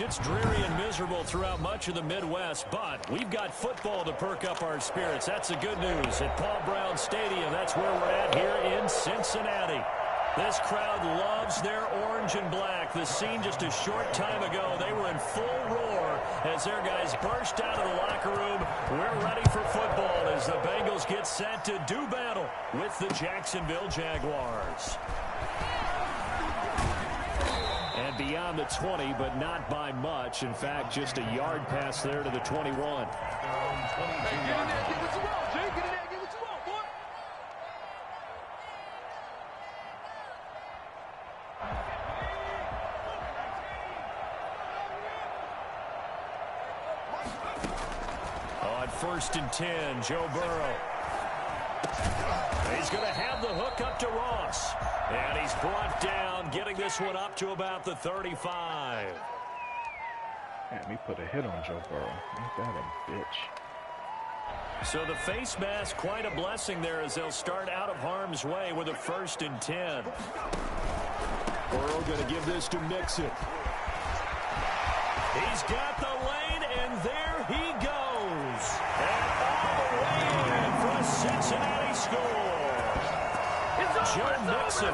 It's dreary and miserable throughout much of the Midwest, but we've got football to perk up our spirits. That's the good news. At Paul Brown Stadium, that's where we're at here in Cincinnati. This crowd loves their orange and black. The scene just a short time ago, they were in full roar as their guys burst out of the locker room. We're ready for football as the Bengals get set to do battle with the Jacksonville Jaguars. And beyond the 20, but not by much. In fact, just a yard pass there to the 21. Hey, get in there, give us a roll, Jay. Get in there, give us a roll, boy. On 1st and 10, Joe Burrow. He's going to have the hook up to Ross. And he's brought down, getting this one up to about the 35. Man, we put a hit on Joe Burrow. Ain't that a bitch? So the face mask, quite a blessing there as they'll start out of harm's way with a 1st and 10. Burrow going to give this to Mixon. He's got the lane, and there he goes. And all the way in for a Cincinnati score. Joe Mixon,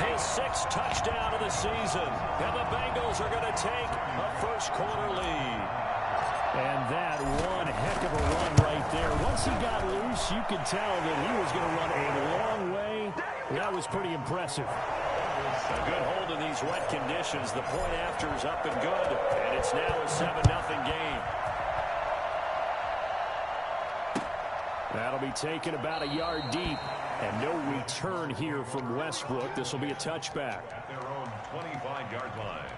his 6th touchdown of the season. And the Bengals are going to take a first-quarter lead. And that one heck of a run right there. Once he got loose, you could tell that he was going to run a long way. That was pretty impressive. A good hold in these wet conditions. The point after is up and good. And it's now a 7-0 game. That'll be taken about a yard deep. And no return here from Westbrook. This will be a touchback. At their own 25-yard line.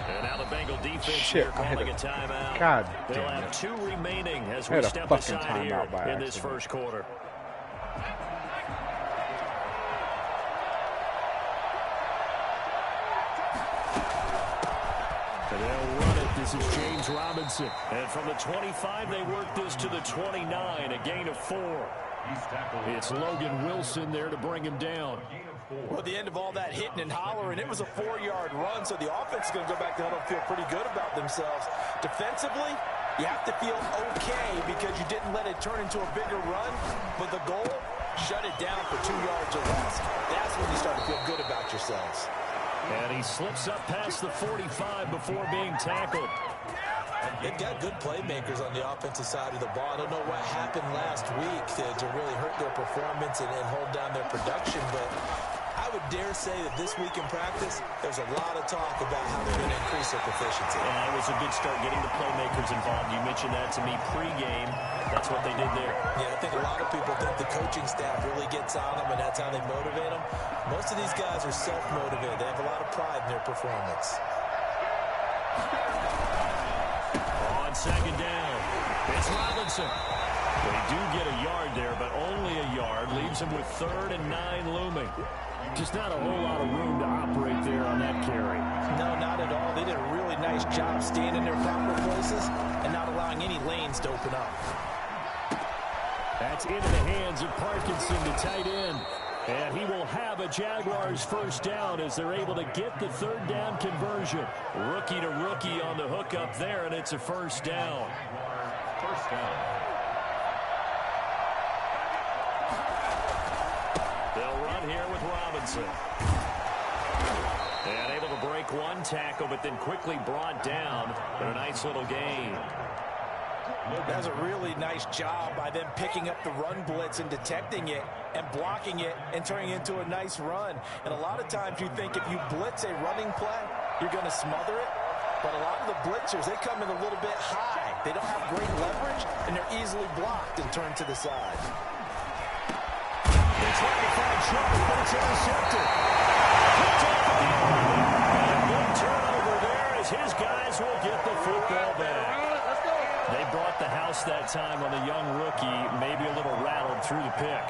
And now the Bengal defense here calling a timeout. God They'll damn have it. 2 remaining as I we had a step fucking aside here timeout by in this accident. first quarter. And they'll run it. This is James Robinson. And from the 25, they work this to the 29, a gain of 4. It's Logan Wilson there to bring him down. Well, at the end of all that hitting and hollering, it was a 4-yard run, so the offense is going to go back to huddle and feel pretty good about themselves. Defensively, you have to feel okay because you didn't let it turn into a bigger run, but the goal, shut it down for 2 yards or less. That's when you start to feel good about yourselves. And he slips up past the 45 before being tackled. They've got good playmakers on the offensive side of the ball. I don't know what happened last week to really hurt their performance and hold down their production, but I would dare say that this week in practice, there's a lot of talk about how they're going to increase their proficiency. And it was a good start getting the playmakers involved. You mentioned that to me pregame. That's what they did there. Yeah, I think a lot of people think the coaching staff really gets on them, and that's how they motivate them. Most of these guys are self-motivated. They have a lot of pride in their performance. On 2nd down, it's Robinson. They do get a yard there, but only a yard. Leaves him with 3rd and 9 looming. Just not a whole lot of room to operate there on that carry. No, not at all. They did a really nice job staying in their proper places and not allowing any lanes to open up. That's into the hands of Parkinson, the tight end. And he will have a Jaguars first down as they're able to get the 3rd down conversion. Rookie to rookie on the hook up there, and it's a first down. First down. They'll run here with Robinson. And able to break one tackle, but then quickly brought down for a nice little gain. That's a really nice job by them picking up the run blitz and detecting it and blocking it and turning it into a nice run. And a lot of times you think if you blitz a running play, you're going to smother it. But a lot of the blitzers, they come in a little bit high. They don't have great leverage, and they're easily blocked and turned to the side. They try to find trouble, but it's intercepted. Picked off at the 11. And a good turnover there as his guys will get the football back. They brought the house that time on the young rookie, maybe a little rattled through the pick.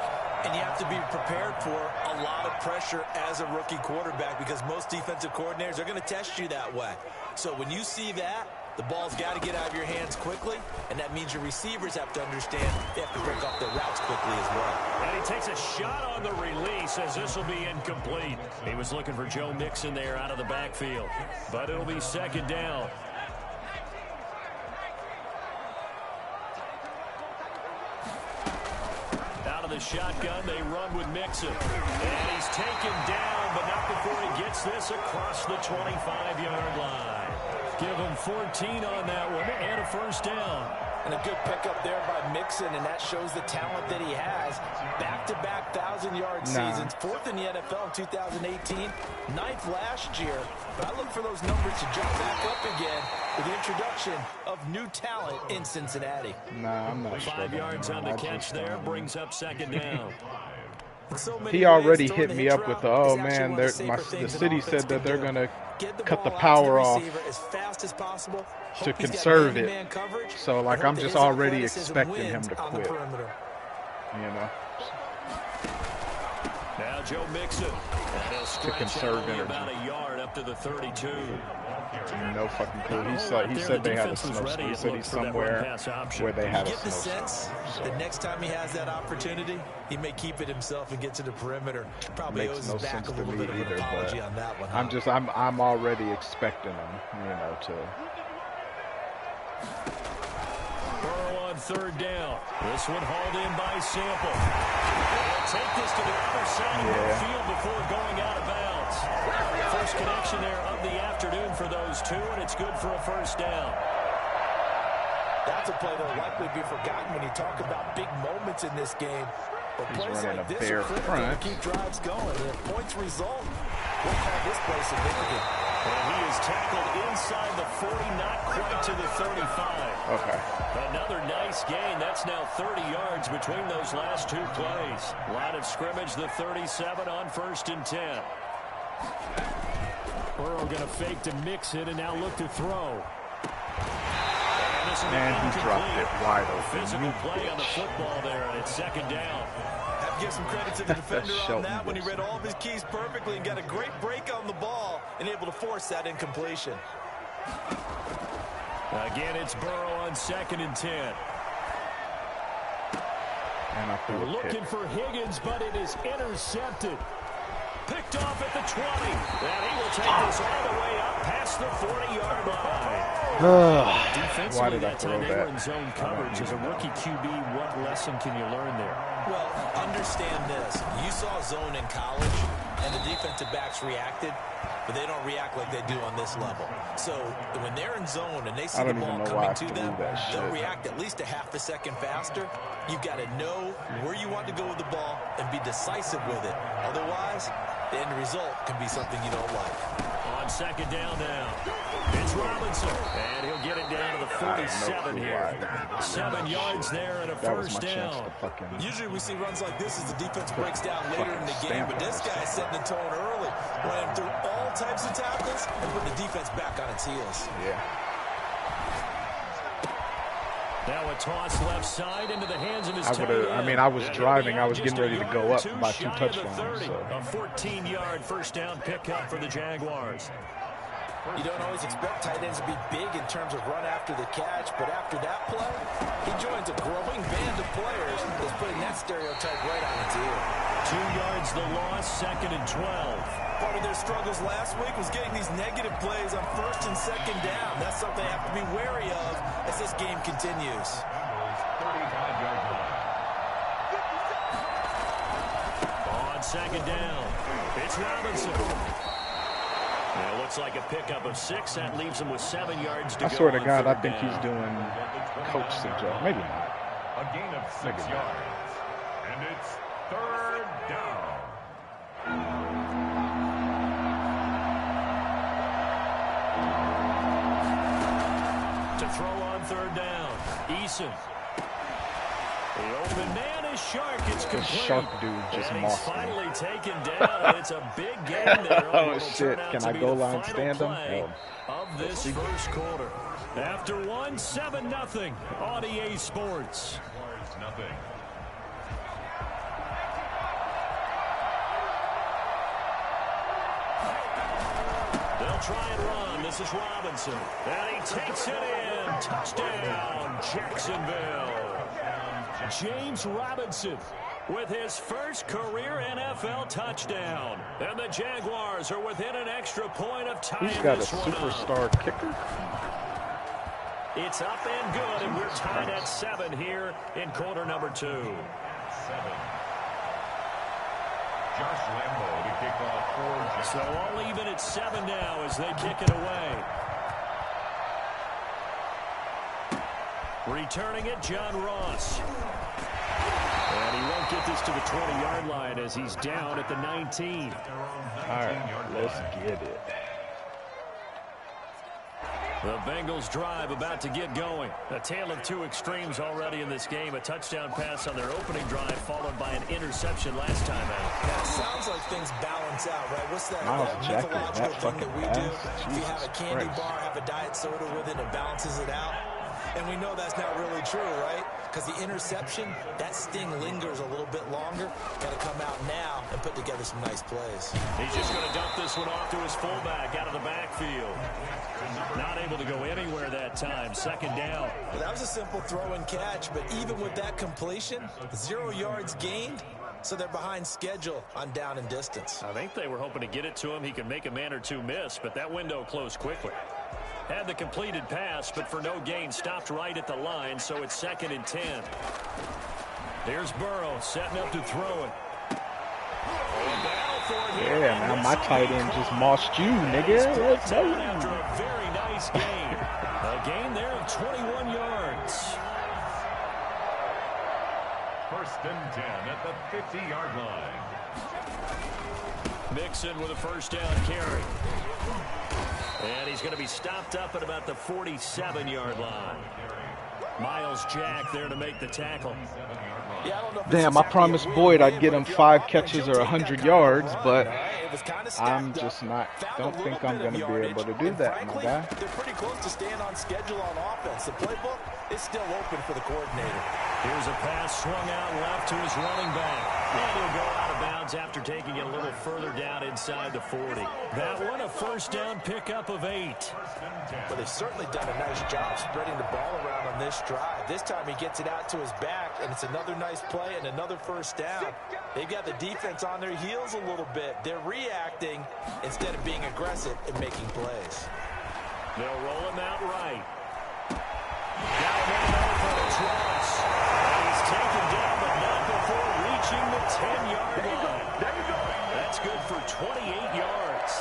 And you have to be prepared for a lot of pressure as a rookie quarterback because most defensive coordinators are going to test you that way. So when you see that, The ball's got to get out of your hands quickly, and that means your receivers have to understand they have to break off their routes quickly as well. And he takes a shot on the release as this will be incomplete. He was looking for Joe Mixon there out of the backfield, but it'll be second down. Out of the shotgun, they run with Mixon. And he's taken down, but not before he gets this across the 25-yard line. Give him 14 on that one and a first down. And a good pickup there by Mixon, and that shows the talent that he has. Back-to-back 1,000-yard seasons, 4th in the NFL in 2018, 9th last year. But I look for those numbers to jump back up again with the introduction of new talent in Cincinnati. Nah, I'm not 5 yards on the catch there, brings up second down. He already hit me up with the, oh man, the city said that they're going to cut the power off as fast as possible to conserve it. So, like, I'm just already expecting him to quit. You know? Now Joe Mixon. To conserve energy. About a yard up to the 32. No fucking clue. He said they had a snowstorm. He said he's somewhere where they had a Get the snowstorm. sense that next time he has that opportunity, he may keep it himself and get to the perimeter. Probably Makes owes no back sense a to little me bit of an either, apology but on that one. Huh? I'm already expecting him, you know, to. Burrow on third down. This one hauled in by Sample. They'll take this to the other side of the field before going out of bounds. First connection there of the afternoon for those two, and it's good for a first down. That's a play that will likely be forgotten when you talk about big moments in this game. But plays like this are critical to keep drives going. And if points result, we'll call this play significant. And he is tackled inside the 40, not quite to the 35. Okay. Another nice gain. That's now 30 yards between those last two plays. Line of scrimmage, the 37 on 1st and 10. Burrow going to fake to mix it and now look to throw. Man, he dropped it wide open. Physical play on the football there, and it's second down. Have to give some credit to the defender on that when he read all of his keys perfectly and got a great break on the ball and able to force that incompletion. Again, it's Burrow on 2nd and 10. And I threw a looking pick. for Higgins, but it is intercepted. Picked off at the 20. And he will take this all the way up past the 40-yard line. Why did I throw They that? were in zone coverage. As a rookie QB, what lesson can you learn there? Well, understand this. You saw zone in college, and the defensive backs reacted, but they don't react like they do on this level. So when they're in zone and they see the ball coming to them, they'll react at least a half a second faster. You've got to know where you want to go with the ball and be decisive with it. Otherwise, the end result can be something you don't like. On second down now, it's Robinson, and he'll get it down to the 47 here. 7 yards there and a first down. Usually we see runs like this as the defense breaks down later in the game, but this guy is setting the tone early, running through all types of tackles and putting the defense back on its heels. Yeah. Now a toss left side into the hands of his tight end. I mean, I was driving. I was getting ready to go up by 2 touchdowns. So. A 14-yard first down pickup for the Jaguars. You don't always expect tight ends to be big in terms of run after the catch, but after that play, he joins a growing band of players that's putting that stereotype right on its ear. 2 yards the loss, 2nd and 12. Part of their struggles last week was getting these negative plays on 1st and 2nd down. That's something they have to be wary of as this game continues. 35-yard line. On 2nd down, it's Robinson. It looks like a pickup of 6. That leaves him with 7 yards to go. I swear to God, I think he's doing coach job. Maybe not. A gain of 6 yards. And it's 3rd down. To throw on 3rd down, Eason. The open man is Shark. It's complete. The Shark dude just and mossed he's me. finally taken down. It's a big game there. Oh, shit. Can I go line stand him? Hell. Of this first quarter. After 1, 7-0 on EA Sports. Nothing. They'll try and run. This is Robinson. And he takes it in. Touchdown, Jacksonville. James Robinson with his first career NFL touchdown. And the Jaguars are within an extra point of tying He's got a this one superstar up. kicker. It's up and good, and we're tied at 7 here in quarter number 2. 7. Josh Lambo to kick off for. So all even at 7 now as they kick it away. Returning it, John Ross. And he won't get this to the 20-yard line as he's down at the 19. All right, let's get it. The Bengals drive about to get going. A tale of two extremes already in this game. A touchdown pass on their opening drive followed by an interception last time out. Now, it sounds like things balance out, right? What's that mythological thing that we do? If you have a candy bar, have a diet soda with it, it balances it out. And we know that's not really true, right? Because the interception, that sting lingers a little bit longer. Got to come out now and put together some nice plays. He's just going to dump this one off to his fullback out of the backfield. Not able to go anywhere that time. Second down. Well, that was a simple throw and catch, but even with that completion, 0 yards gained. So they're behind schedule on down and distance. I think they were hoping to get it to him. He could make a man or two miss, but that window closed quickly. Had the completed pass, but for no gain, stopped right at the line, so it's 2nd and 10. Here's Burrow setting up to throw it. Yeah, now my tight end just mossed you, nigga. Let's go. After a very nice gain. A gain there of 21 yards. 1st and 10 at the 50-yard line. Mixon with a first down carry. And he's going to be stopped up at about the 47-yard line. Miles Jack there to make the tackle. Yeah, I don't know if Damn, I promised Boyd I'd get him 5 catches or 100 yards, but I'm just not. Don't think I'm going to be able to do that, my guy. They're pretty close to staying on schedule on offense. The playbook is still open for the coordinator. Here's a pass swung out left to his running back. And he'll go out of bounds after taking it a little further down inside the 40. That one a first down pickup of 8. But they've certainly done a nice job spreading the ball around on this drive. This time he gets it out to his back, and it's another nice play and another first down. They've got the defense on their heels a little bit. They're reacting instead of being aggressive and making plays. They'll roll him out right. Got him in for the Ross. He's taken down, but not before reaching the 10-yard line. That's good for 28 yards.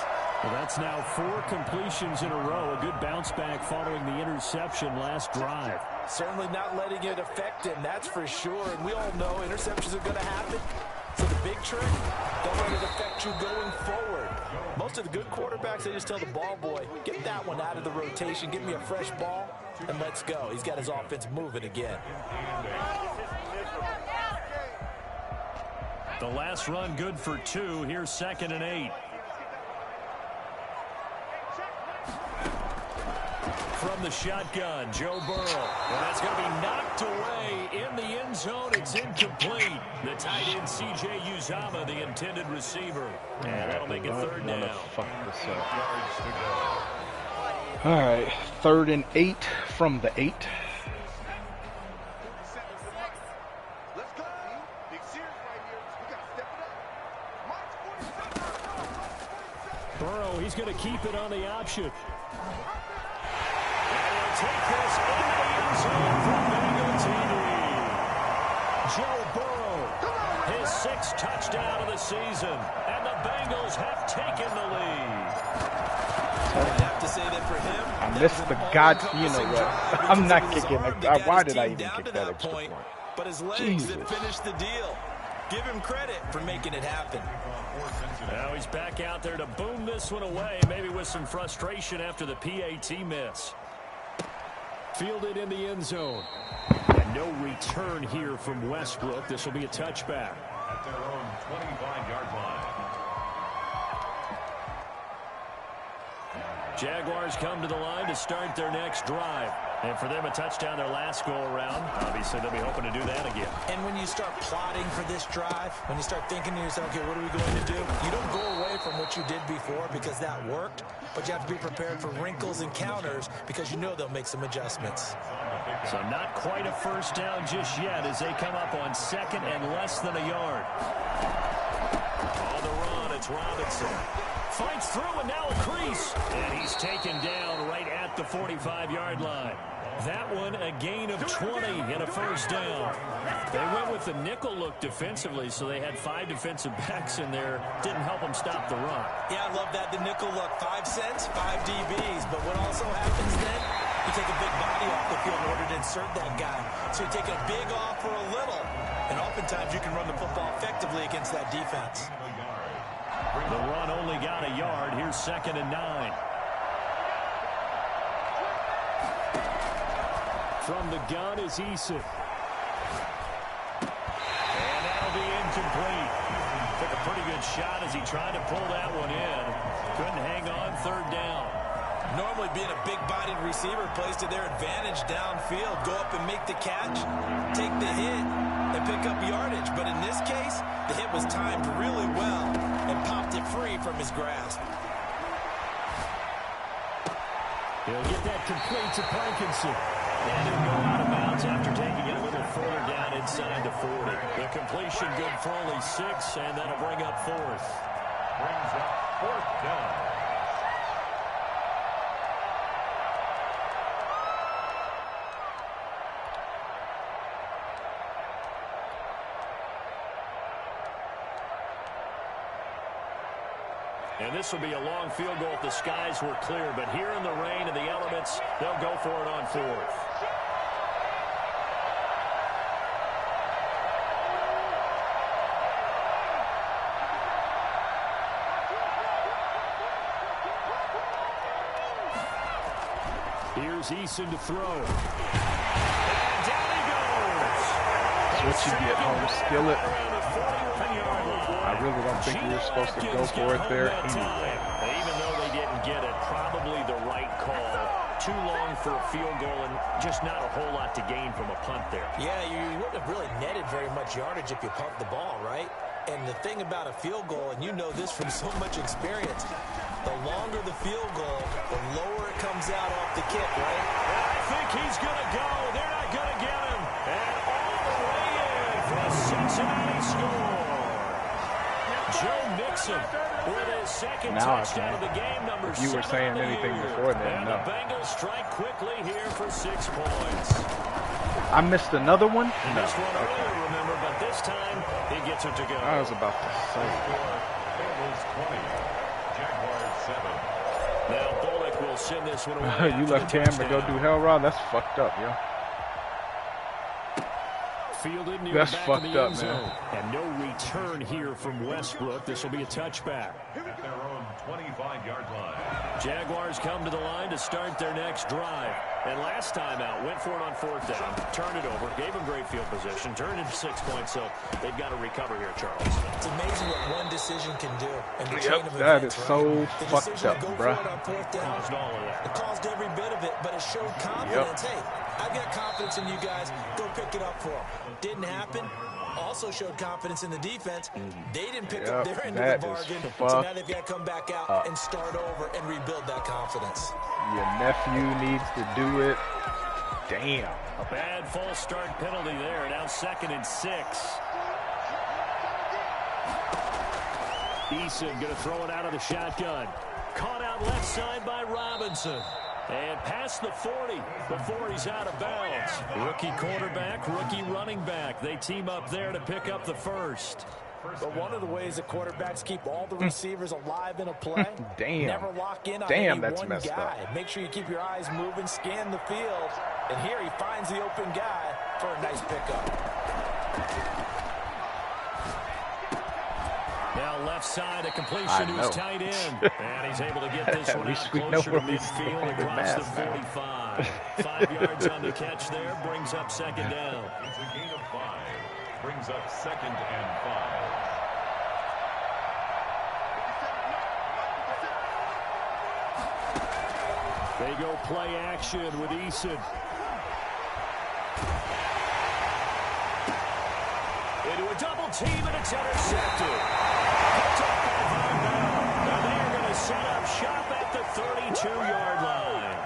Well, that's now 4 completions in a row. A good bounce back following the interception last drive. Certainly not letting it affect him, that's for sure. And we all know interceptions are going to happen. So the big trick, don't let it affect you going forward. Most of the good quarterbacks, they just tell the ball boy, get that one out of the rotation, give me a fresh ball, and let's go. He's got his offense moving again. The last run good for 2. Here's 2nd and 8. From the shotgun, Joe Burrow. And that's going to be knocked away in the end zone. It's incomplete. The tight end, C.J. Uzomah, the intended receiver. And that'll make it 3rd down. Fuck this up. All right, 3rd and 8 from the 8. Burrow, he's going to keep it on the option. Take this in the end zone for Bengal TV. Joe Burrow, his 6th touchdown of the season, and the Bengals have taken the lead. I have to say that for him, I missed the god, you know what? I'm not kicking it. Why did I even kick that extra point? But his legs that finished the deal. Give him credit for making it happen. Now he's back out there to boom this one away, maybe with some frustration after the PAT miss. Fielded in the end zone. And no return here from Westbrook. This will be a touchback. At their own 25-yard line. Jaguars come to the line to start their next drive. And for them, a touchdown their last go-around. Obviously, they'll be hoping to do that again. And when you start plotting for this drive, when you start thinking to yourself, okay, what are we going to do? You don't go away from what you did before because that worked, but you have to be prepared for wrinkles and counters because you know they'll make some adjustments. So not quite a first down just yet as they come up on 2nd and less than a yard. On the run, it's Robinson. Fights through and now a crease. And he's taken down right at the 45-yard line. That one a gain of 20 and a first down. They went with the nickel look defensively, so they had 5 defensive backs in there. Didn't help them stop the run. Yeah, I love that, the nickel look. 5 cents, 5 DBs. But what also happens then, you take a big body off the field in order to insert that guy. So you take a big off for a little. And oftentimes you can run the football effectively against that defense. The run only got a yard. Here's 2nd and 9. From the gun is Eason. And that'll be incomplete. Took a pretty good shot as he tried to pull that one in. Couldn't hang on, 3rd down. Normally being a big-bodied receiver plays to their advantage downfield. Go up and make the catch, take the hit, and pick up yardage. But in this case, the hit was timed really well and popped it free from his grasp. He'll get that complete to Parkinson. And he'll go out of bounds after taking it a little further down inside the 40. The completion good for only 6, and that'll bring up 4th. Brings up 4th down. And this will be a long field goal if the skies were clear. But here in the rain and the elements, they'll go for it on 4th. Here's Eason to throw. And down he goes. That's what you get, home skillet. I really don't think we were supposed to go for it there anyway. Even though they didn't get it, probably the right call. Too long for a field goal and just not a whole lot to gain from a punt there. Yeah, you wouldn't have really netted very much yardage if you pumped the ball, right? And the thing about a field goal, and you know this from so much experience, the longer the field goal, the lower it comes out off the kick, right? I think he's going to go. They're not going to get him. And all the way in for a Cincinnati score. Joe Mixon with his 2nd touchdown of the game, number 7. If you were saying anything before then, and no. the Bengals strike quickly here for 6 points. I missed another one? He No. missed one Okay. earlier, remember, but this time he gets it to go. I was about to say. Bengals 20. Jaguars 7. Now Bullock will send this one away. You left Cam to go do hell raw? That's fucked up, yo. Fielded near That's the back fucked of the up, end zone. man. And no return here from Westbrook. This will be a touchback. At their own 25-yard line. Jaguars come to the line to start their next drive. And last time out, went for it on 4th down, turned it over, gave them great field position, turned into 6 points, so they've got to recover here, Charles. It's amazing what one decision can do. And the chain Yep, of that events, is right? so The fucked decision up, to go bruh. for it on 4th down, Caused all of that. it caused every bit of it, but it showed confidence. Hey, I've got confidence in you guys. Go pick it up for them. Didn't happen. Also showed confidence in the defense. They didn't pick up their end of the bargain, so now they've got to come back out and start over and rebuild that confidence. Your nephew needs to do it. Damn. A bad false start penalty there. Now 2nd and 6. Eason going to throw it out of the shotgun. Caught out left side by Robinson. And past the 40 before he's out of bounds. Rookie quarterback, rookie running back. They team up there to pick up the first. But one of the ways that quarterbacks keep all the receivers alive in a play, Damn. never lock in on Damn, any that's one messed guy. up. Make sure you keep your eyes moving, scan the field. And here he finds the open guy for a nice pickup. Now left side, a completion to his tight end. And he's able to get this At one least out we know closer to where he's midfield going with across the math now. 45. 5 yards on the catch there, brings up 2nd down. It's a gain of 5. Brings up 2nd and 5. They go play action with Eason. Into a double team, and it's intercepted. Picked up by Von Bell. set up shop at the 32-yard line.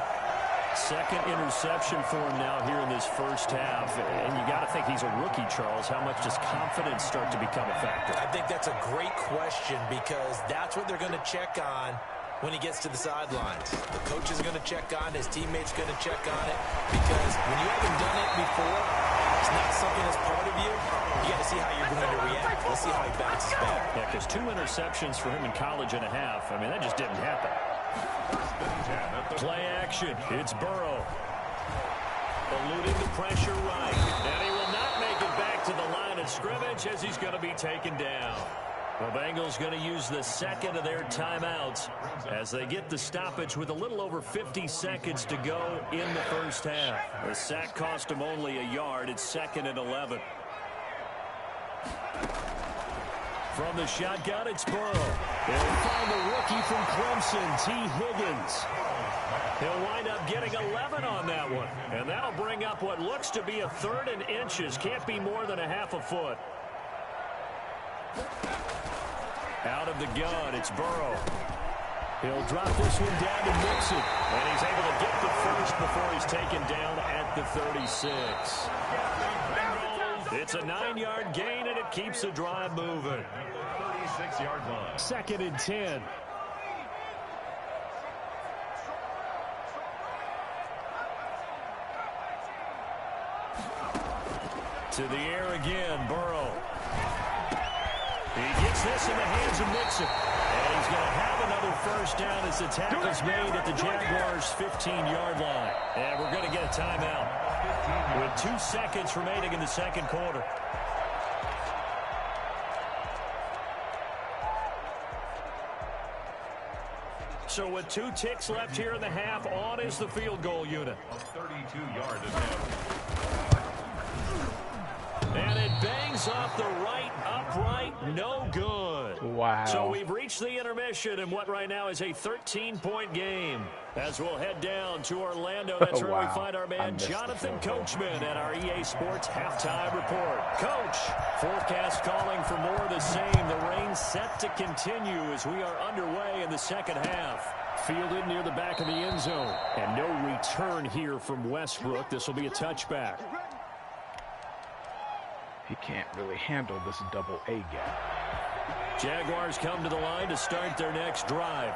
Second interception for him now here in this first half. And you got to think he's a rookie, Charles. How much does confidence start to become a factor? I think that's a great question because that's what they're going to check on when he gets to the sidelines. The coach is going to check on it. His teammates going to check on it because when you haven't done it before, it's not something that's part of you. You got to see how you're going to react. Let's see how he bounces back. Yeah, because 2 interceptions for him in college and a half. I mean, that just didn't happen. Play action. It's Burrow. Eluding the pressure right. And he will not make it back to the line of scrimmage as he's going to be taken down. The Bengals going to use the second of their timeouts as they get the stoppage with a little over 50 seconds to go in the first half. The sack cost him only a yard. It's 2nd and 11. From the shotgun, it's Burrow. They'll find the rookie from Clemson, T. Higgins. He'll wind up getting 11 on that one. And that'll bring up what looks to be a 3rd and inches. Can't be more than a half a foot. Out of the gun, it's Burrow. He'll drop this one down to Mixon. And he's able to get the first before he's taken down at the 36. It's a 9-yard gain, and it keeps the drive moving. 36-yard line. 2nd and 10. To the air again, Burrow. He gets this in the hands of Mixon. And he's going to have another first down as the tackle's made at the Jaguars' 15-yard line. And we're going to get a timeout with 2 seconds remaining in the second quarter. So with 2 ticks left here in the half, on is the field goal unit. A 32-yard attempt. And it bangs off the right upright, no good. Wow. So we've reached the intermission in what right now is a 13-point game. As we'll head down to Orlando, that's where we find our man Jonathan Coachman at our EA Sports Halftime Report. Coach, forecast calling for more of the same. The rain set to continue as we are underway in the second half. Fielded near the back of the end zone. And no return here from Westbrook. This will be a touchback. He can't really handle this double A gap. Jaguars come to the line to start their next drive.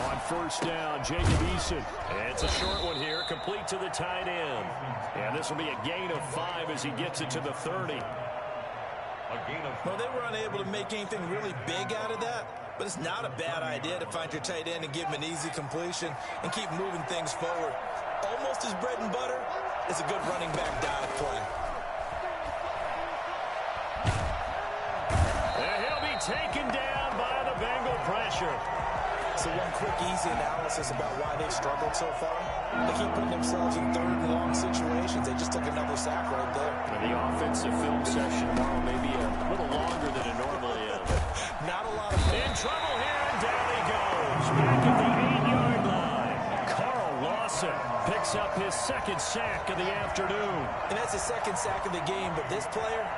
On first down, Jacob Eason. And it's a short one here, complete to the tight end. And this will be a gain of 5 as he gets it to the 30. Well, they were unable to make anything really big out of that, but it's not a bad idea to find your tight end and give him an easy completion and keep moving things forward. Almost his bread and butter. It's a good running back dive play. And he'll be taken down by the Bengal pressure. So one quick, easy analysis about why they've struggled so far. They keep putting themselves in 3rd and long situations. They just took another sack right there. And the offensive film session tomorrow may be a little longer than it normally is. Not a lot of fun. In trouble here, and down he goes. Back at the 8-yard line. Carl Lawson picks up his 2nd sack of the afternoon. And that's the 2nd sack of the game, but this player,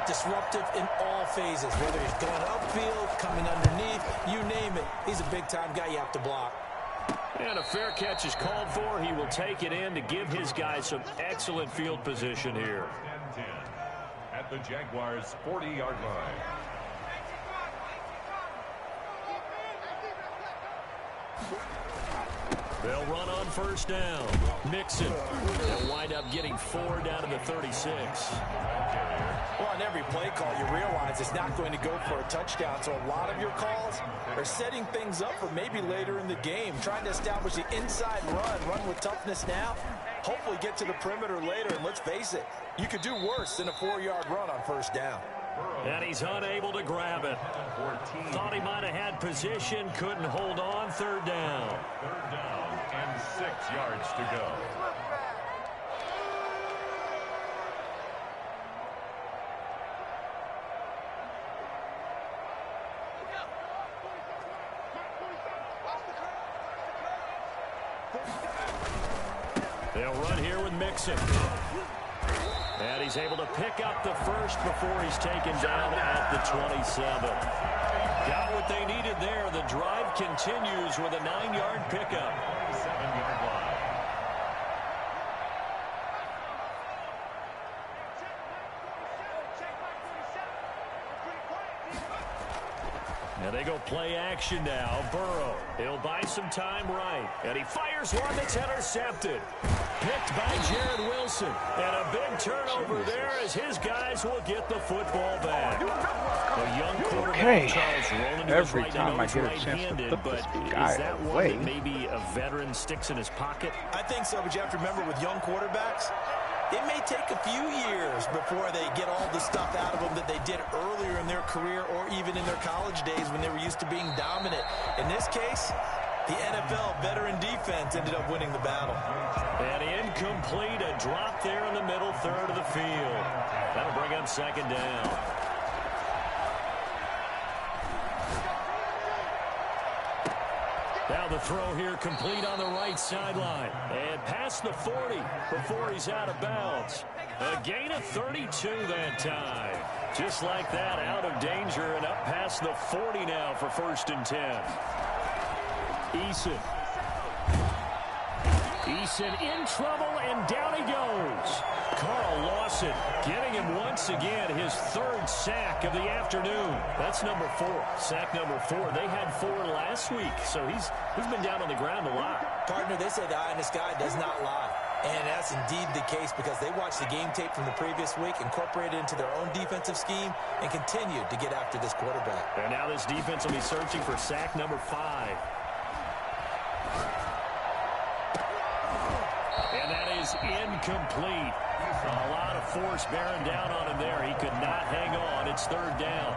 disruptive in all phases, whether he's going upfield, coming underneath, you name it. He's a big-time guy you have to block. And a fair catch is called for. He will take it in to give his guys some excellent field position here. 10-10 at the Jaguars' 40-yard line. They'll run on first down. Mixon. They'll wind up getting 4 down to the 36. Well, on every play call, you realize it's not going to go for a touchdown. So a lot of your calls are setting things up for maybe later in the game, trying to establish the inside run with toughness now, hopefully get to the perimeter later. And let's face it, you could do worse than a 4-yard run on first down. And he's unable to grab it. Thought he might have had position, couldn't hold on. 3rd down. 3rd down and 6 yards to go. They'll run here with Mixon. And he's able to pick up the first before he's taken down at the 27. Got what they needed there. The drive continues with a 9-yard pickup. 7-yard line. And they go play action now. Burrow, he'll buy some time right. And he fires one that's intercepted. Picked by Jared Wilson. And a big turnover there as his guys will get the football back. The young quarterback, Charles, rolling to Every his right. time I get a chance to put this guy is that away. one that maybe a veteran sticks in his pocket? I think so, but you have to remember with young quarterbacks, it may take a few years before they get all the stuff out of them that they did earlier in their career or even in their college days when they were used to being dominant. In this case, the NFL veteran defense ended up winning the battle. And incomplete, a drop there in the middle third of the field. That'll bring up second down. Now the throw here complete on the right sideline. And past the 40 before he's out of bounds. A gain of 32 that time. Just like that, out of danger and up past the 40 now for 1st and 10. Eason in trouble, and down he goes. Carl Lawson getting him once again his 3rd sack of the afternoon. That's number 4. Sack number 4. They had 4 last week, so he's been down on the ground a lot. Partner, they say the eye in the sky does not lie. And that's indeed the case because they watched the game tape from the previous week, incorporated it into their own defensive scheme, and continued to get after this quarterback. And now this defense will be searching for sack number 5. And that is incomplete. A lot of force bearing down on him there. He could not hang on. It's 3rd down.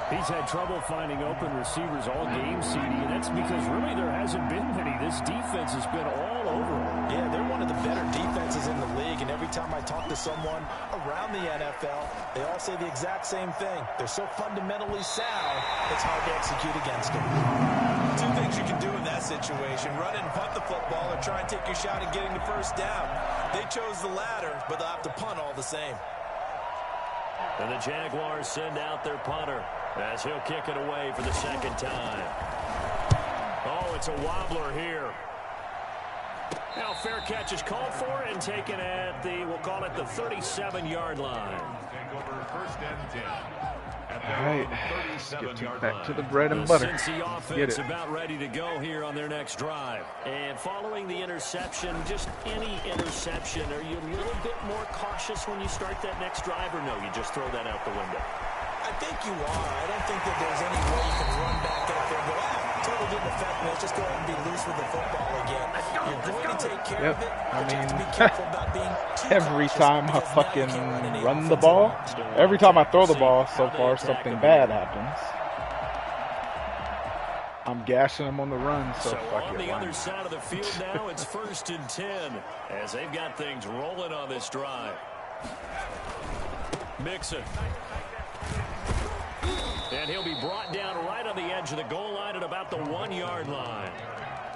He's had trouble finding open receivers all game, CD, and that's because really there hasn't been many. This defense has been all over him. Yeah, they're one of the better defenses in the league, and every time I talk to someone around the NFL, they all say the exact same thing. They're so fundamentally sound, it's hard to execute against them. 2 things you can do in that situation: run and punt the football, or try and take your shot at getting the 1st down. They chose the latter, but they'll have to punt all the same. And the Jaguars send out their punter as he'll kick it away for the 2nd time. Oh, it's a wobbler here. Now fair catch is called for and taken at the, we'll call it the 37-yard line. Take over 1st and 10. All right, let's get back to the bread and butter. The offense about ready to go here on their next drive. And following the interception, just any interception, are you a little bit more cautious when you start that next drive, or no, you just throw that out the window? I think you are. I don't think that there's any way you can run back out there and go, totally didn't affect me. Let's just go ahead and be loose with the football again. You're going to take care of it, but you have to be careful about being too every cautious, time I because now you fucking can't run any run the offensive ball, line. every time I throw the ball, so far something bad happens. I'm gashing them on the run, so fuck on it. the other side of the field now, it's 1st and 10 as they've got things rolling on this drive. Mixon. And he'll be brought down right on the edge of the goal line at about the 1-yard line.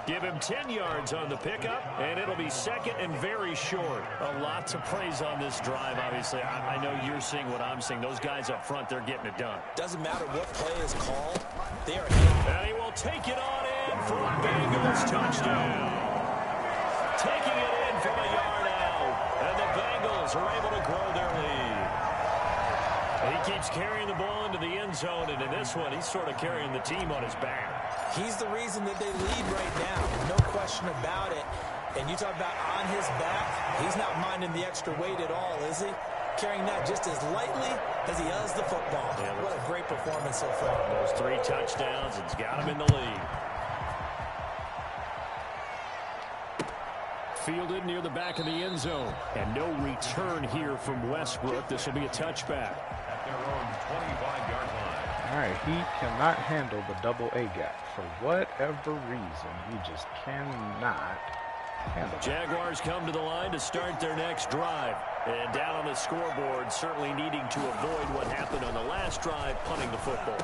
Give him 10 yards on the pickup, and it'll be 2nd and very short. A lot to praise on this drive, obviously. I know you're seeing what I'm seeing. Those guys up front, they're getting it done. Doesn't matter what play is called. They are And he will take it on in for a Bengals touchdown. Taking it in from a yard out. And the Bengals are able to grow their lead. He keeps carrying the ball into the end zone, and in this one, he's sort of carrying the team on his back. He's the reason that they lead right now. No question about it. And you talk about on his back, he's not minding the extra weight at all, is he? Carrying that just as lightly as he does the football. Yeah, what a great performance so far. Those 3 touchdowns, it's got him in the lead. Fielded near the back of the end zone. And no return here from Westbrook. This will be a touchback. At their own 25-yard line. All right, he cannot handle the double A gap. For whatever reason, he just cannot handle it. Jaguars come to the line to start their next drive. And down on the scoreboard, certainly needing to avoid what happened on the last drive, punting the football.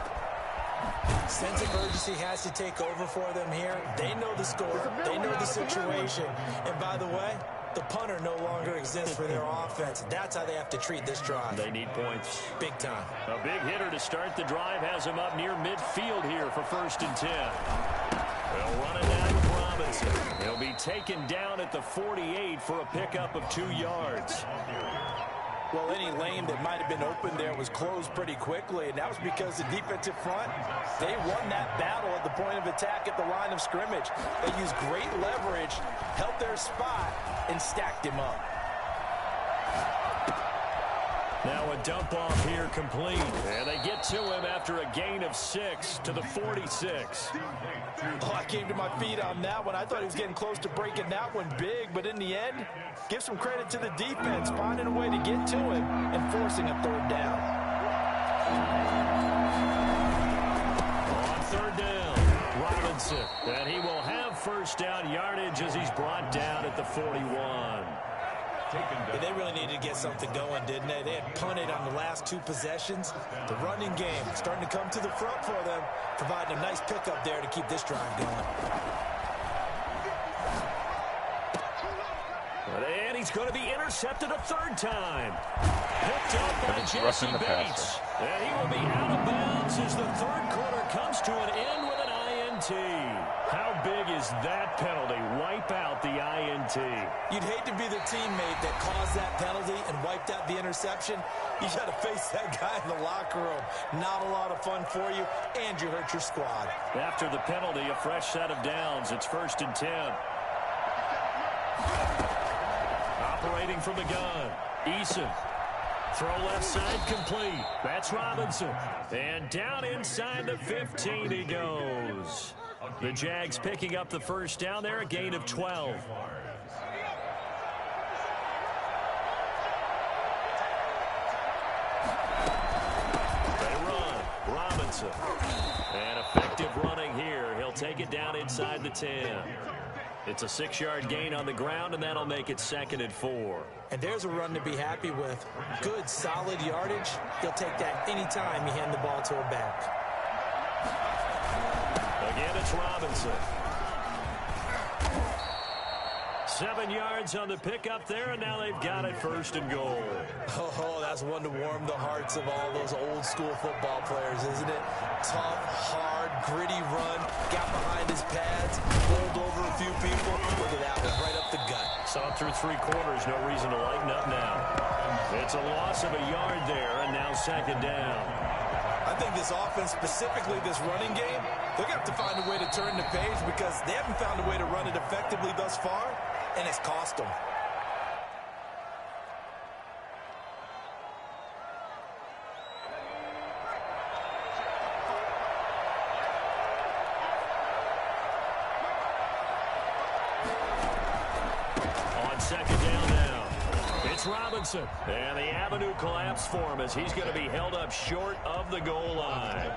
Sense of urgency has to take over for them here. They know the score. They know the situation. And by the way, The punter no longer exists for their offense. That's how they have to treat this drive. They need points. Big time. A big hitter to start the drive has him up near midfield here for 1st and 10. They'll run it down with Robinson. He'll be taken down at the 48 for a pickup of 2 yards. Well, any lane that might have been open there was closed pretty quickly, and that was because the defensive front, they won that battle at the point of attack at the line of scrimmage. They used great leverage, held their spot, and stacked him up. Now a dump off here complete. And they get to him after a gain of 6 to the 46. Oh, I came to my feet on that one. I thought he was getting close to breaking that one big, but in the end, give some credit to the defense, finding a way to get to him and forcing a 3rd down. On 3rd down, Robinson. And he will have 1st down yardage as he's brought down at the 41. Yeah, they really needed to get something going, didn't they? They had punted on the last 2 possessions. The running game starting to come to the front for them, providing a nice pickup there to keep this drive going. And he's going to be intercepted a 3rd time. Picked up by Jesse Bates. And he will be out of bounds as the 3rd quarter comes to an end with an INT. How big is that penalty? Wipe out the INT. You'd hate to be the teammate that caused that penalty and wiped out the interception. You got to face that guy in the locker room. Not a lot of fun for you, and you hurt your squad. After the penalty, a fresh set of downs. It's 1st and 10. Operating from the gun, Eason. Throw left side complete. That's Robinson. And down inside the 15 he goes. The Jags picking up the 1st down there, a gain of 12. They run. Robinson. And effective running here. He'll take it down inside the 10. It's a 6-yard gain on the ground, and that'll make it 2nd and 4. And there's a run to be happy with. Good, solid yardage. He'll take that anytime you hand the ball to a back. Again, it's Robinson. 7 yards on the pickup there, and now they've got it 1st and goal. Oh, that's one to warm the hearts of all those old-school football players, isn't it? Tough, hard, gritty run. Got behind his pads, rolled over a few people. Look at that one, right up the gut. Saw through 3 quarters, no reason to lighten up now. It's a loss of a yard there, and now 2nd down. I think this offense, specifically this running game, they're going to have to find a way to turn the page because they haven't found a way to run it effectively thus far, and it's cost them. On 2nd down now, it's Robinson. And the avenue collapsed for him as he's going to be held up short of the goal line.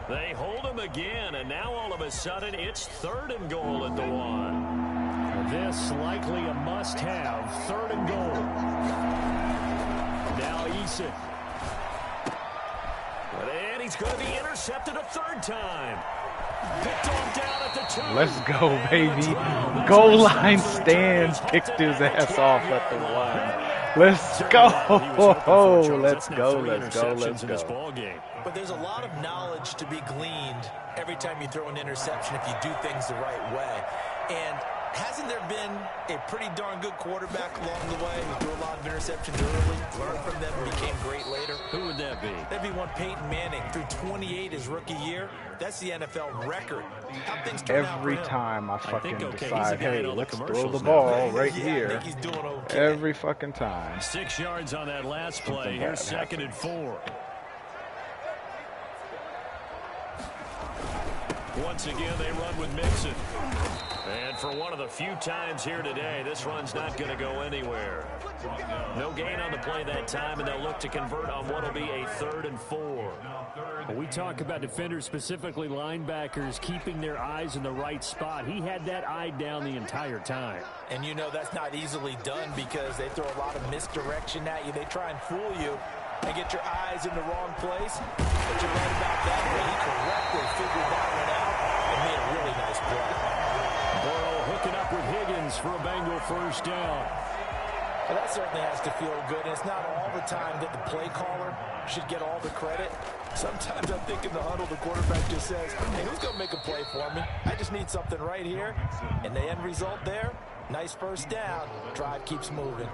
They hold him again, and now all of a sudden it's 3rd and goal at the 1. This likely a must-have 3rd and goal. Now Eason. And he's going to be intercepted a 3rd time. Picked on down at the 2. Let's go, baby. Goal line stand picked his ass off at the 1. Let's go. Let's go. Let's go. Let's go. But there's a lot of knowledge to be gleaned every time you throw an interception if you do things the right way. And hasn't there been a pretty darn good quarterback along the way who threw a lot of interceptions early, learned from them, and became great later? Who would that be? That'd be one Peyton Manning. Threw 28 his rookie year. That's the NFL record. How things turn out for Every him. time I fucking decide, hey, hey, let's throw the ball right Yeah, I here. think he's doing okay. Every fucking time. 6 yards on that last play. Here's 2nd and 4. Once again, they run with Mixon. And for one of the few times here today, this run's not going to go anywhere. No gain on the play that time, and they'll look to convert on what will be a 3rd and 4. When we talk about defenders, specifically linebackers, keeping their eyes in the right spot. He had that eye down the entire time. And you know that's not easily done because they throw a lot of misdirection at you. They try and fool you and get your eyes in the wrong place. But you're right about that. But he correctly figured that one out and made a really nice play. Burrow hooking up with Higgins Williams for a Bengal first down. Well, that certainly has to feel good, and it's not all the time that the play caller should get all the credit. Sometimes I think in the huddle, the quarterback just says, hey, who's going to make a play for me? I just need something right here. And the end result there, nice first down. Drive keeps moving.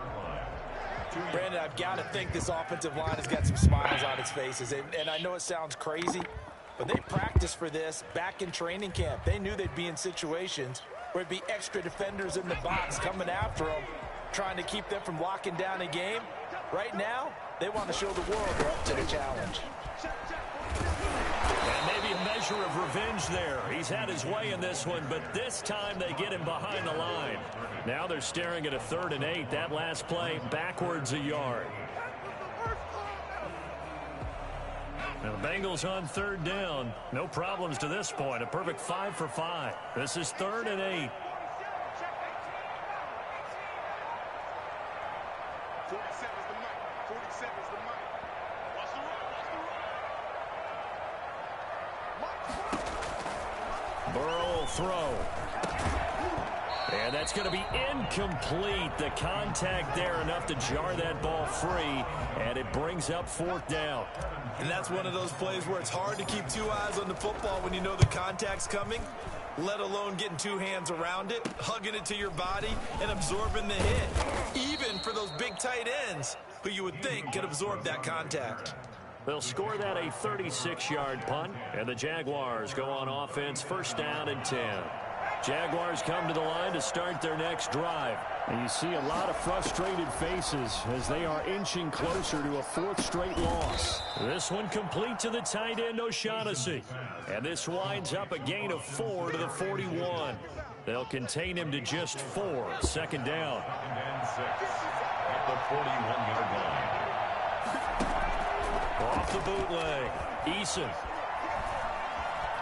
Brandon, I've got to think this offensive line has got some smiles on its faces. And I know it sounds crazy, but they practiced for this back in training camp. They knew they'd be in situations where it'd be extra defenders in the box coming after them, trying to keep them from locking down a game. Right now, they want to show the world they're up to the challenge. And maybe a measure of revenge there. He's had his way in this one, but this time they get him behind the line. Now they're staring at a 3rd and 8. That last play backwards a yard. Now the Bengals on 3rd down. No problems to this point. A perfect 5 for 5. This is 3rd and 8. 47's the mic. 47's the mic. Watch the run. Burrow will throw. And that's going to be incomplete. The contact there enough to jar that ball free, and it brings up 4th down. And that's one of those plays where it's hard to keep 2 eyes on the football when you know the contact's coming, let alone getting 2 hands around it, hugging it to your body, and absorbing the hit. Even for those big tight ends who you would think could absorb that contact. They'll score that a 36-yard punt, and the Jaguars go on offense, 1st down and 10. Jaguars come to the line to start their next drive. And you see a lot of frustrated faces as they are inching closer to a 4th straight loss. This one complete to the tight end, O'Shaughnessy. And this winds up a gain of 4 to the 41. They'll contain him to just 4. 2nd down. And 6 at the 41-yard line. Off the bootleg. Eason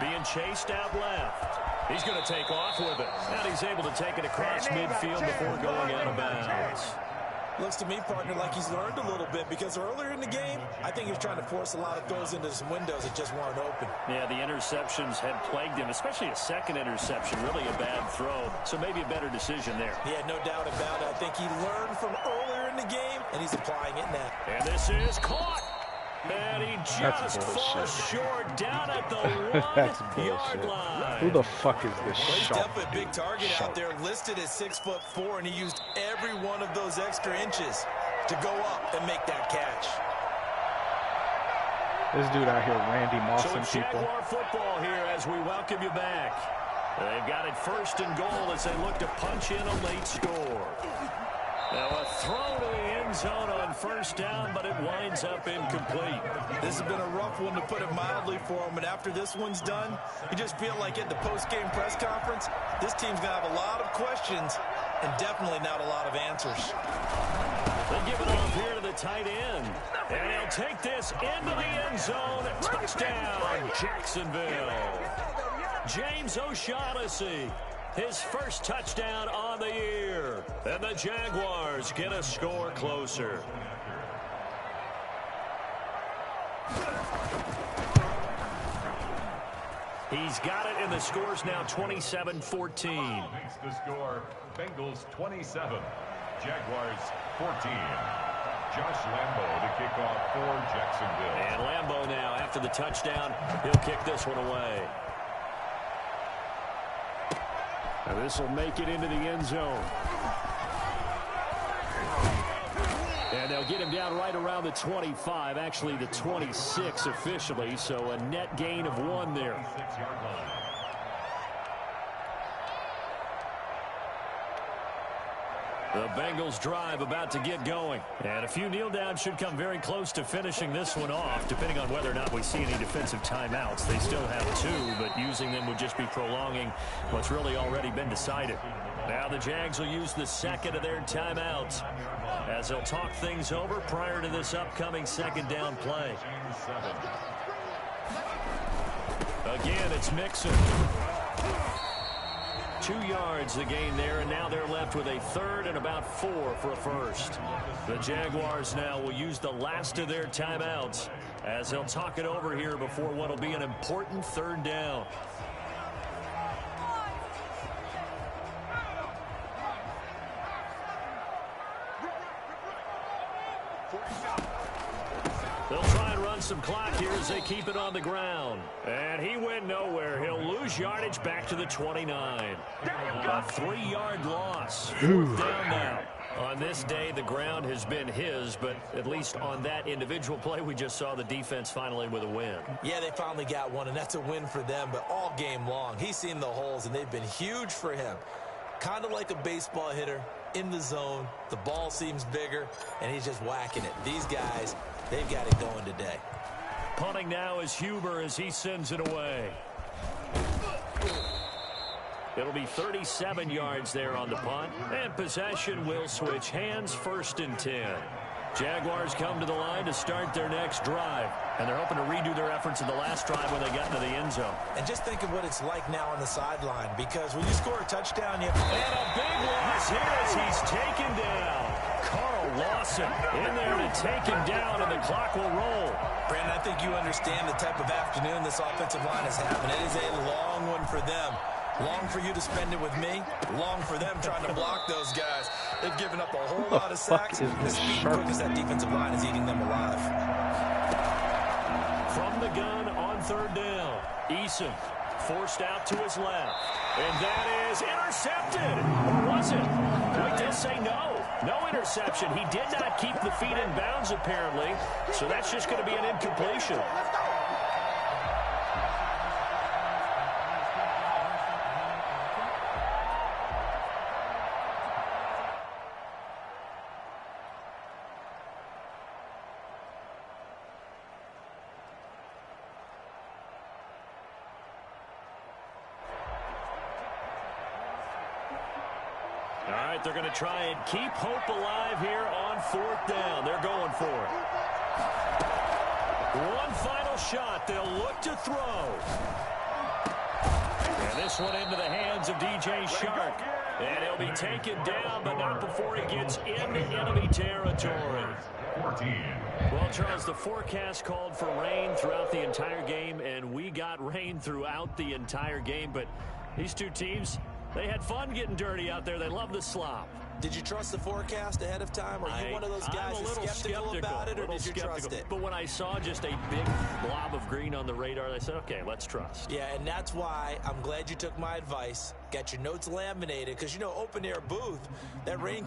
being chased out left. He's going to take off with it. And he's able to take it across midfield before going out of bounds. Looks to me, partner, like he's learned a little bit, because earlier in the game, I think he was trying to force a lot of throws into some windows that just weren't open. Yeah, the interceptions had plagued him, especially a second interception, really a bad throw. So maybe a better decision there. Yeah, no doubt about it. I think he learned from earlier in the game, and he's applying it now. And this is caught. And he just falls short down at the 1-yard line. Who the fuck is this He's sharp definitely a big target out there, listed at 6'4", and he used every one of those extra inches to go up and make that catch. This dude out here Randy Mossing so people. Jaguar football here as we welcome you back. They've got it 1st and goal as they look to punch in a late score. Now a throw to the end zone on 1st down, but it winds up incomplete. This has been a rough one, to put it mildly, for him. And after this one's done, you just feel like at the post-game press conference, this team's going to have a lot of questions and definitely not a lot of answers. They give it off here to the tight end. And he'll take this into the end zone. Touchdown, Jacksonville. James O'Shaughnessy. His first touchdown on the year. And the Jaguars get a score closer. He's got it, and the score's now 27-14. Makes the score Bengals 27, Jaguars 14. Josh Lambo to kick off for Jacksonville. And Lambo now, after the touchdown, he'll kick this one away. Now this will make it into the end zone. And they'll get him down right around the 25, actually the 26 officially, so a net gain of 1 there. 6-yard line. The Bengals drive about to get going. And a few kneel downs should come very close to finishing this one off, depending on whether or not we see any defensive timeouts. They still have 2, but using them would just be prolonging what's really already been decided. Now the Jags will use the 2nd of their timeouts as they'll talk things over prior to this upcoming 2nd down play. Again, it's Mixon. 2 yards the gain there, and now they're left with a 3rd and about 4 for a first. The Jaguars now will use the last of their timeouts as they'll talk it over here before what will be an important 3rd down. down some clock here as they keep it on the ground. And he went nowhere. He'll lose yardage back to the 29. A 3-yard loss. Fourth down now. On this day, the ground has been his, but at least on that individual play, we just saw the defense finally with a win. Yeah, they finally got one, and that's a win for them, but all game long, he's seen the holes, and they've been huge for him. Kind of like a baseball hitter in the zone. The ball seems bigger, and he's just whacking it. These guys, they've got it going today. Punting now is Huber as he sends it away. It'll be 37 yards there on the punt, and possession will switch hands, 1st and 10. Jaguars come to the line to start their next drive, and they're hoping to redo their efforts in the last drive when they got into the end zone. And just think of what it's like now on the sideline, because when you score a touchdown, you have... And a big loss here as he's taken down. Carl Lawson in there to take him down, and the clock will roll. Brandon, I think you understand the type of afternoon this offensive line is having. It is a long one for them. Long for you to spend it with me. Long for them trying to block those guys. They've given up a whole lot of sacks. The speed and quickness that defensive line is eating them alive. From the gun on 3rd down. Eason forced out to his left. And that is intercepted. Or was it? Wait, they'll say no. No interception. He did not keep the feet in bounds, apparently. So that's just going to be an incompletion. All right, they're going to try and keep hope alive here on 4th down. They're going for it. One final shot. They'll look to throw. And this one into the hands of DJ Shark. And he'll be taken down, but not before he gets into enemy territory. 14. Well, Charles, the forecast called for rain throughout the entire game, and we got rain throughout the entire game. But these two teams, they had fun getting dirty out there. They love the slop. Did you trust the forecast ahead of time? Are you one of those guys I'm a little skeptical about it, or did you trust it? But when I saw just a big blob of green on the radar, I said, okay, let's trust. Yeah, and that's why I'm glad you took my advice. Got your notes laminated, because, you know, open-air booth, that rain can